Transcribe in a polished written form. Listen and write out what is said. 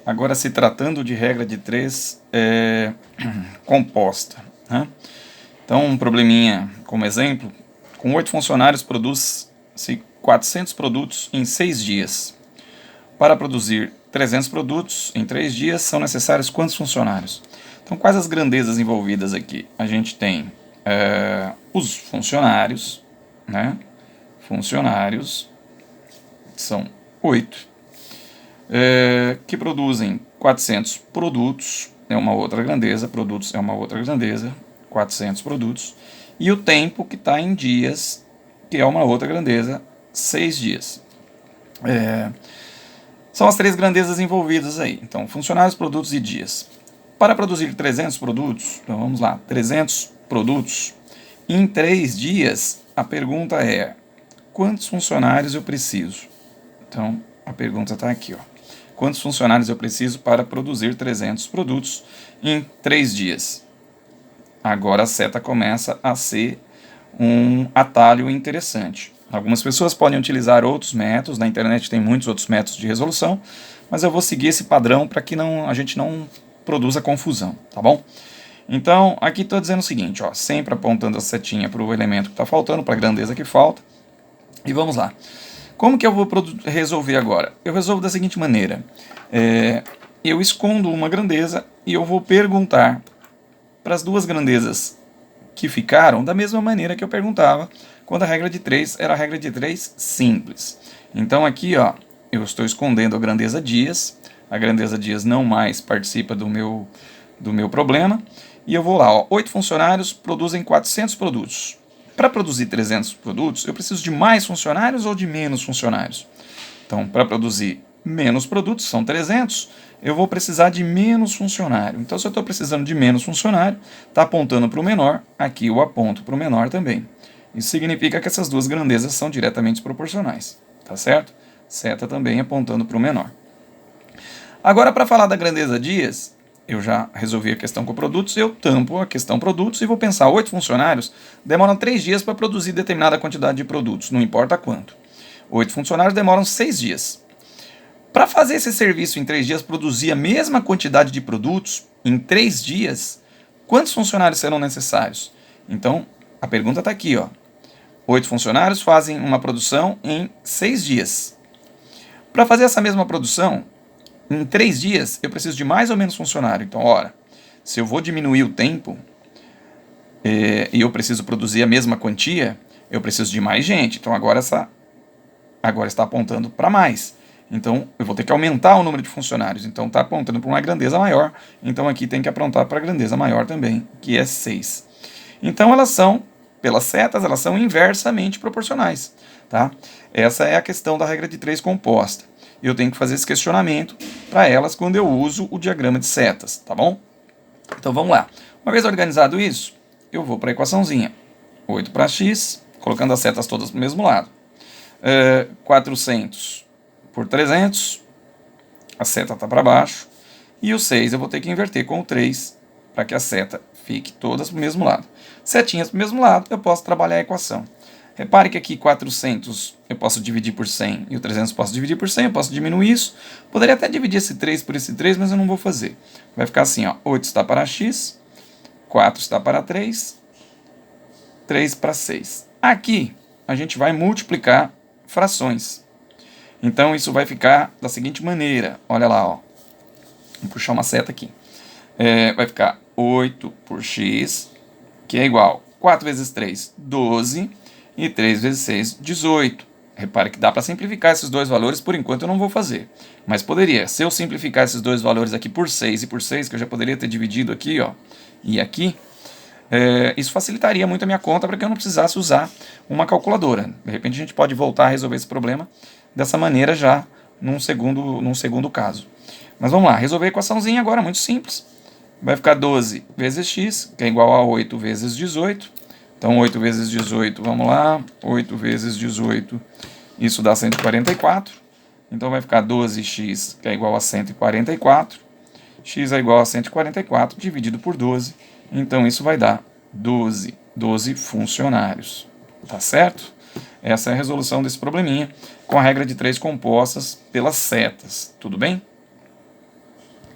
Agora, se tratando de regra de 3 composta, né? Então, um probleminha como exemplo, com 8 funcionários produz-se 400 produtos em 6 dias. Para produzir 300 produtos em 3 dias, são necessários quantos funcionários? Então, quais as grandezas envolvidas aqui? A gente tem os funcionários, né? Funcionários são 8, que produzem 400 produtos, é uma outra grandeza, produtos é uma outra grandeza, 400 produtos, e o tempo que está em dias, que é uma outra grandeza, 6 dias. São as 3 grandezas envolvidas aí. Então, funcionários, produtos e dias. Para produzir 300 produtos, então vamos lá, 300 produtos, em 3 dias, a pergunta é, quantos funcionários eu preciso? Então, a pergunta está aqui, ó. Quantos funcionários eu preciso para produzir 300 produtos em 3 dias? Agora a seta começa a ser um atalho interessante. Algumas pessoas podem utilizar outros métodos, na internet tem muitos outros métodos de resolução, mas eu vou seguir esse padrão para que a gente não produza confusão, tá bom? Então, aqui estou dizendo o seguinte, ó, sempre apontando a setinha para o elemento que está faltando, para a grandeza que falta, e vamos lá. Como que eu vou resolver agora? Eu resolvo da seguinte maneira, eu escondo uma grandeza e eu vou perguntar para as duas grandezas que ficaram da mesma maneira que eu perguntava quando a regra de 3 era a regra de 3 simples. Então aqui, ó, eu estou escondendo a grandeza dias não mais participa do meu problema, e eu vou lá, ó, 8 funcionários produzem 400 produtos. Para produzir 300 produtos, eu preciso de mais funcionários ou de menos funcionários? Então, para produzir menos produtos, são 300, eu vou precisar de menos funcionário. Então, se eu estou precisando de menos funcionário, está apontando para o menor, aqui eu aponto para o menor também. Isso significa que essas duas grandezas são diretamente proporcionais, tá certo? Seta também apontando para o menor. Agora, para falar da grandeza dias, eu já resolvi a questão com produtos, eu tampo a questão produtos e vou pensar, 8 funcionários demoram 3 dias para produzir determinada quantidade de produtos, não importa quanto. 8 funcionários demoram 6 dias. Para fazer esse serviço em 3 dias, produzir a mesma quantidade de produtos em 3 dias, quantos funcionários serão necessários? Então, a pergunta está aqui, ó. 8 funcionários fazem uma produção em 6 dias. Para fazer essa mesma produção, em 3 dias, eu preciso de mais ou menos funcionário. Então, ora, se eu vou diminuir o tempo e eu preciso produzir a mesma quantia, eu preciso de mais gente. Então, agora está apontando para mais. Então, eu vou ter que aumentar o número de funcionários. Então, está apontando para uma grandeza maior. Então, aqui tem que apontar para a grandeza maior também, que é 6. Então, pelas setas, elas são inversamente proporcionais. Tá? Essa é a questão da regra de 3 composta. Eu tenho que fazer esse questionamento para elas quando eu uso o diagrama de setas, tá bom? Então vamos lá. Uma vez organizado isso, eu vou para a equaçãozinha. 8 para x, colocando as setas todas para o mesmo lado. 400 por 300, a seta está para baixo. E o 6 eu vou ter que inverter com o 3 para que a seta fique todas para o mesmo lado. Setinhas para o mesmo lado, eu posso trabalhar a equação. Repare que aqui 400 eu posso dividir por 100 e o 300 eu posso dividir por 100, eu posso diminuir isso. Poderia até dividir esse 3 por esse 3, mas eu não vou fazer. Vai ficar assim, ó, 8 está para x, 4 está para 3, 3 para 6. Aqui a gente vai multiplicar frações. Então isso vai ficar da seguinte maneira, olha lá, ó. Vou puxar uma seta aqui. Vai ficar 8 por x, que é igual a 4 vezes 3, 12, e 3 vezes 6, 18. Repare que dá para simplificar esses dois valores, por enquanto eu não vou fazer. Mas poderia, se eu simplificar esses dois valores aqui por 6 e por 6, que eu já poderia ter dividido aqui, ó, e aqui, isso facilitaria muito a minha conta para que eu não precisasse usar uma calculadora. De repente a gente pode voltar a resolver esse problema dessa maneira já num segundo caso. Mas vamos lá, resolver a equaçãozinha agora, muito simples. Vai ficar 12 vezes x, que é igual a 8 vezes 18. Então, 8 vezes 18, vamos lá, 8 vezes 18, isso dá 144. Então, vai ficar 12x, que é igual a 144. X é igual a 144, dividido por 12. Então, isso vai dar 12 funcionários. Tá certo? Essa é a resolução desse probleminha, com a regra de 3 compostas pelas setas. Tudo bem?